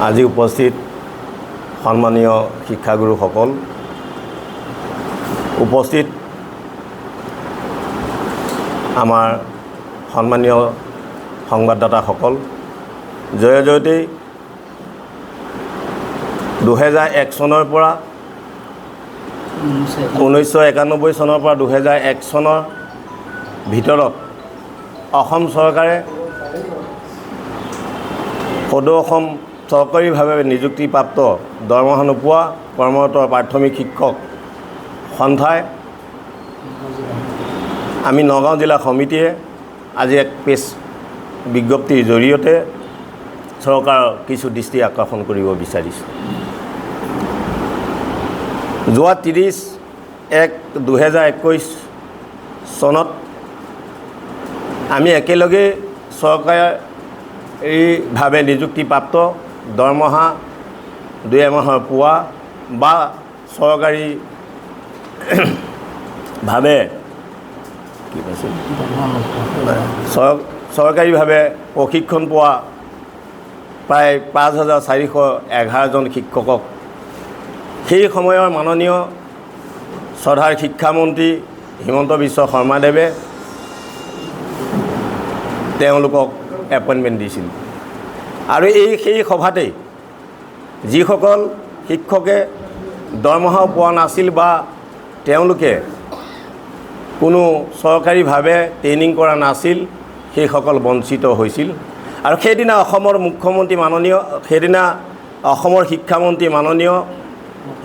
আজি উপস্থিত সন্মানীয় শিক্ষাগুৰুসকল, উপস্থিত আমাৰ সন্মানীয় সংবাদদাতাসকল, জয়তে 2001 চনৰ পৰা 1991 চনৰ পৰা 2001 চনৰ ভিতৰত অসম চৰকাৰে সদৌ অসম চৰকাৰীভাৱে নিযুক্তিপ্ৰাপ্ত দৰমহা নোপোৱা কৰ্মৰত প্ৰাথমিক শিক্ষক সন্থাই আমি নগাঁও জিলা সমিতিয়ে আজি এক প্ৰেছ বিজ্ঞপ্তিৰ জৰিয়তে চৰকাৰৰ কিছু দৃষ্টি আকৰ্ষণ কৰিব বিচাৰিছোঁ। যোৱা 30/1/2021 চনত আমি একেলগে চৰকাৰীভাৱে নিযুক্তিপ্ৰাপ্ত দৰমহা 2 মাহৰ পোৱা বা চৰকাৰীভাৱে চৰকাৰীভাৱে প্ৰশিক্ষণ পোৱা প্ৰায় 5411জন শিক্ষকক সেই সময়ৰ মাননীয় শ্ৰদ্ধাৰ শিক্ষামন্ত্ৰী হিমন্ত বিশ্ব শৰ্মাদেৱে তেওঁলোকক এপইণ্টমেণ্ট দিছিল। আৰু সেই সভাতেই যিসকল শিক্ষকে দৰমহা পোৱা নাছিল বা তেওঁলোকে কোনো চৰকাৰীভাৱে ট্ৰেইনিং কৰা নাছিল, সেইসকল বঞ্চিত হৈছিল। আৰু সেইদিনা অসমৰ মুখ্যমন্ত্ৰী অসমৰ শিক্ষামন্ত্ৰী মাননীয়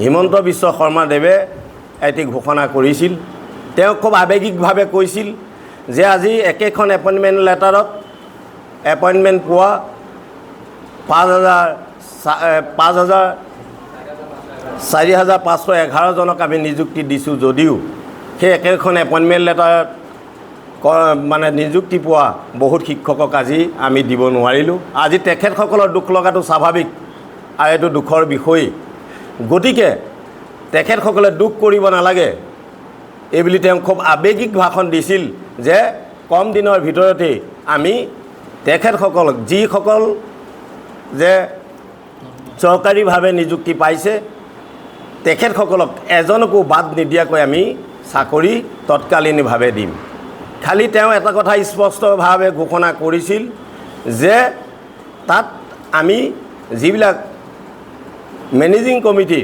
হিমন্ত বিশ্ব শৰ্মাদেৱে এটি ঘোষণা কৰিছিল। তেওঁ খুব আৱেগিকভাৱে কৈছিল যে আজি একেখন এপইণ্টমেণ্ট লেটাৰত এপইণ্টমেণ্ট পোৱা 4,511জনক আমি নিযুক্তি দিছোঁ যদিও সেই একেখন এপইণ্টমেণ্ট লেটাৰত মানে নিযুক্তি পোৱা বহুত শিক্ষকক আজি আমি দিব নোৱাৰিলোঁ। আজি তেখেতসকলৰ দুখ লগাটো স্বাভাৱিক আৰু এইটো দুখৰ বিষয়। গতিকে তেখেতসকলে দুখ কৰিব নালাগে এইবুলি তেওঁ খুব আৱেগিক ভাষণ দিছিল যে কম দিনৰ ভিতৰতেই আমি তেখেতসকলক যিসকল যে চৰকাৰীভাৱে নিযুক্তি পাইছে তেখেতসকলক এজনকো বাদ নিদিয়াকৈ আমি চাকৰি তৎকালীনভাৱে দিম। খালি তেওঁ এটা কথা স্পষ্টভাৱে ঘোষণা কৰিছিল যে তাত আমি যিবিলাক মেনেজিং কমিটি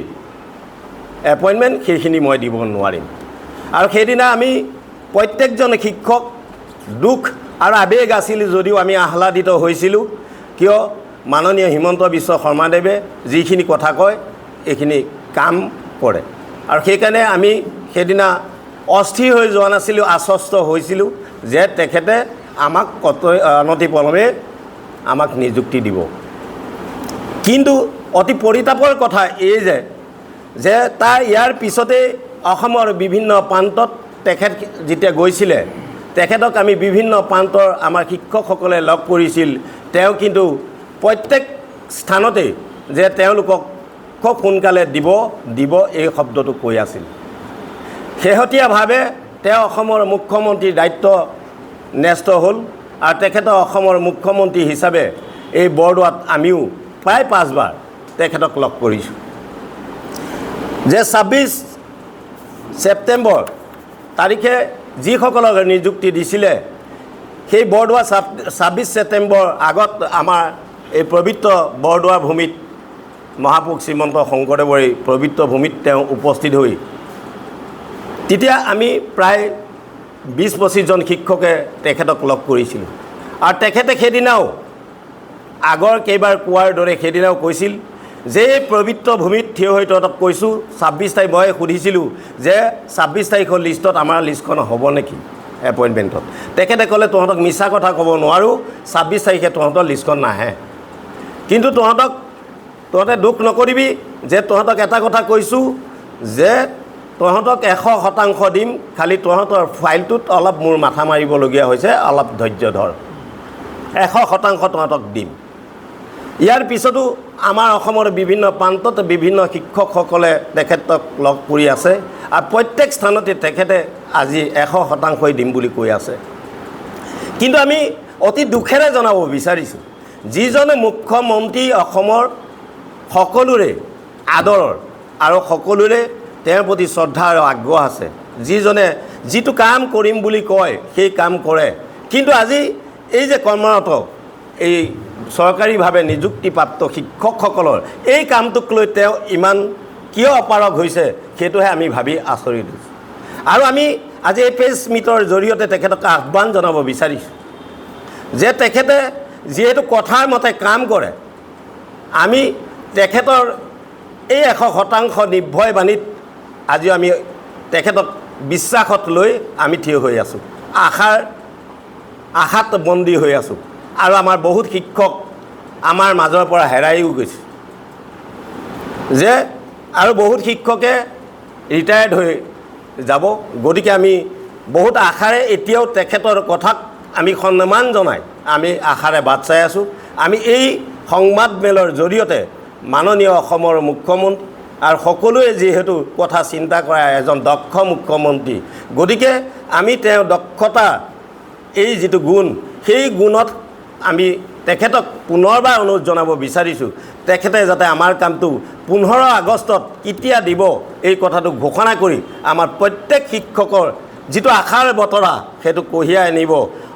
এপইণ্টমেণ্ট সেইখিনি মই দিব নোৱাৰিম। আৰু সেইদিনা আমি প্ৰত্যেকজন শিক্ষক দুখ আৰু আৱেগ আছিল যদিও আমি আহ্লাদিত হৈছিলোঁ, কিয় মাননীয় হিমন্ত বিশ্ব শৰ্মাদেৱে যিখিনি কথা কয় এইখিনি কাম কৰে। আৰু সেইকাৰণে আমি সেইদিনা অস্থিৰ হৈ যোৱা নাছিলোঁ, আশ্বস্ত হৈছিলোঁ যে তেখেতে আমাক অনতিপলমে আমাক নিযুক্তি দিব। কিন্তু অতি পৰিতাপৰ কথা এই যে তাৰ ইয়াৰ পিছতেই অসমৰ বিভিন্ন প্ৰান্তত তেখেত যেতিয়া গৈছিলে তেখেতক আমি বিভিন্ন প্ৰান্তৰ আমাৰ শিক্ষকসকলে লগ কৰিছিল। তেওঁ কিন্তু প্ৰত্যেক স্থানতেই যে তেওঁলোকক খুব সোনকালে দিব এই শব্দটো কৈ আছিল। শেহতীয়াভাৱে তেওঁ অসমৰ মুখ্যমন্ত্ৰীৰ দায়িত্ব ন্যস্ত হ'ল আৰু তেখেতৰ অসমৰ মুখ্যমন্ত্ৰী হিচাপে এই বৰদোৱাত আমিও প্ৰায় 5 বাৰ তেখেতক লগ কৰিছোঁ। যে 26 ছেপ্টেম্বৰ তাৰিখে যিসকলক নিযুক্তি দিছিলে সেই বৰদোৱা 26 ছেপ্টেম্বৰ আগত আমাৰ এই পবিত্ৰ বৰদোৱা ভূমিত মহাপুৰুষ শ্ৰীমন্ত শংকৰদেৱৰ এই পবিত্ৰ ভূমিত তেওঁ উপস্থিত হৈ তেতিয়া আমি প্ৰায় 20-25জন শিক্ষকে তেখেতক লগ কৰিছিলোঁ। আৰু তেখেতে সেইদিনাও আগৰ কেইবাৰ কোৱাৰ দৰে সেইদিনাও কৈছিল যে পবিত্ৰ ভূমিত থিয় হৈ তহঁতক কৈছোঁ 26 তাৰিখ মই সুধিছিলোঁ যে 26 তাৰিখৰ লিষ্টত আমাৰ লিষ্টখন হ'ব নেকি এপইণ্টমেণ্টত। তেখেতে ক'লে তহঁতক মিছা কথা ক'ব নোৱাৰোঁ, 26 তাৰিখে তহঁতৰ লিষ্টখন নাহে। কিন্তু তহঁতে দুখ নকৰিবি যে তহঁতক এটা কথা কৈছোঁ যে তহঁতক 100% দিম, খালি তহঁতৰ ফাইলটোত অলপ মোৰ মাথা মাৰিবলগীয়া হৈছে, অলপ ধৈৰ্য ধৰ, 100% তহঁতক দিম। ইয়াৰ পিছতো আমাৰ অসমৰ বিভিন্ন প্ৰান্তত বিভিন্ন শিক্ষকসকলে তেখেতক লগ কৰি আছে আৰু প্ৰত্যেক স্থানতে তেখেতে আজি 100% দিম বুলি কৈ আছে। কিন্তু আমি অতি দুখেৰে জনাব বিচাৰিছোঁ যিজনে মুখ্যমন্ত্ৰী অসমৰ সকলোৰে আদৰৰ আৰু সকলোৰে তেওঁৰ প্ৰতি শ্ৰদ্ধা আৰু আগ্ৰহ আছে। যিজনে যিটো কাম কৰিম বুলি কয় সেই কাম কৰে। কিন্তু আজি এই যে কৰ্মৰত এই চৰকাৰীভাৱে নিযুক্তিপ্ৰাপ্ত শিক্ষকসকলৰ এই কামটোক লৈ তেওঁ ইমান কিয় অপাৰগ হৈছে সেইটোহে আমি ভাবি আচৰিত হৈছোঁ। আৰু আমি আজি এই প্ৰেছ মিটৰ জৰিয়তে তেখেতক আহ্বান জনাব বিচাৰিছোঁ যে তেখেতে যিহেতু কথাৰ মতে কাম কৰে, আমি তেখেতৰ এই 100% নিৰ্ভয় বাণীত আজি আমি তেখেতক বিশ্বাসত লৈ আমি থিয় হৈ আছোঁ, আশাত বন্দী হৈ আছোঁ। আৰু আমাৰ বহুত শিক্ষক আমাৰ মাজৰ পৰা হেৰাইও গৈছে যে, আৰু বহুত শিক্ষকে ৰিটায়াৰ্ড হৈ যাব। গতিকে আমি বহুত আশাৰে এতিয়াও তেখেতৰ কথাক আমি সন্মান জনাই আমি আশাৰে বাট চাই আছোঁ। আমি এই সংবাদমেলৰ জৰিয়তে মাননীয় অসমৰ মুখ্যমন্ত্ৰী আৰু সকলোৱে যিহেতু কথা চিন্তা কৰা এজন দক্ষ মুখ্যমন্ত্ৰী, গতিকে আমি তেওঁৰ দক্ষতা এই যিটো গুণ, সেই গুণত আমি তেখেতক পুনৰবাৰ অনুৰোধ জনাব বিচাৰিছোঁ তেখেতে যাতে আমাৰ কামটো 15 আগষ্টত কেতিয়া দিব এই কথাটো ঘোষণা কৰি আমাৰ প্ৰত্যেক শিক্ষকৰ যিটো আশাৰ বতৰা সেইটো কঢ়িয়াই আনিব।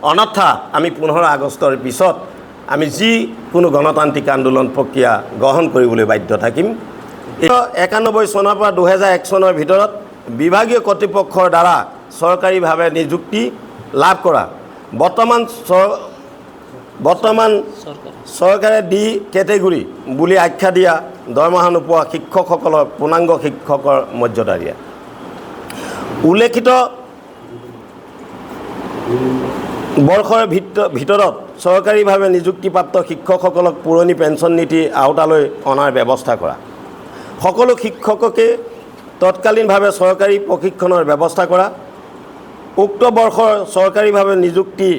অন্যথা আমি 15 আগষ্টৰ পিছত আমি যিকোনো গণতান্ত্ৰিক আন্দোলন প্ৰক্ৰিয়া গ্ৰহণ কৰিবলৈ বাধ্য থাকিম। 91 চনৰ পৰা 2001 চনৰ ভিতৰত বিভাগীয় কৰ্তৃপক্ষৰ দ্বাৰা চৰকাৰীভাৱে নিযুক্তি লাভ কৰা বৰ্তমান চৰকাৰে ডি কেটেগৰী বুলি আখ্যা দিয়া দৰমহা নোপোৱা শিক্ষকসকলৰ পূৰ্ণাংগ শিক্ষকৰ মৰ্যাদা দিয়া। উল্লেখিত বৰ্ষৰ ভিতৰত চৰকাৰীভাৱে নিযুক্তিপ্ৰাপ্ত শিক্ষকসকলক পুৰণি পেঞ্চন নীতি আওতালৈ অনাৰ ব্যৱস্থা কৰা। সকলো শিক্ষককে তৎকালীনভাৱে চৰকাৰী প্ৰশিক্ষণৰ ব্যৱস্থা কৰা। উক্ত বৰ্ষৰ চৰকাৰীভাৱে নিযুক্তিৰ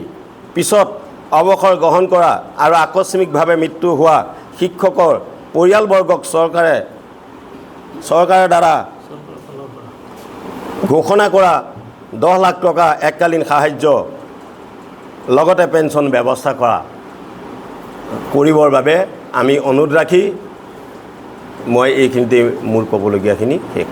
পিছত অৱসৰ গ্ৰহণ কৰা আৰু আকস্মিকভাৱে মৃত্যু হোৱা শিক্ষকৰ পৰিয়ালবৰ্গক চৰকাৰৰ দ্বাৰা ঘোষণা কৰা 10 লাখ টকা এককালীন সাহায্য লগতে পেঞ্চন ব্যৱস্থা কৰিবৰ বাবে আমি অনুৰোধ ৰাখি মই এইখিনিতে মোৰ ক'বলগীয়াখিনি শেষ।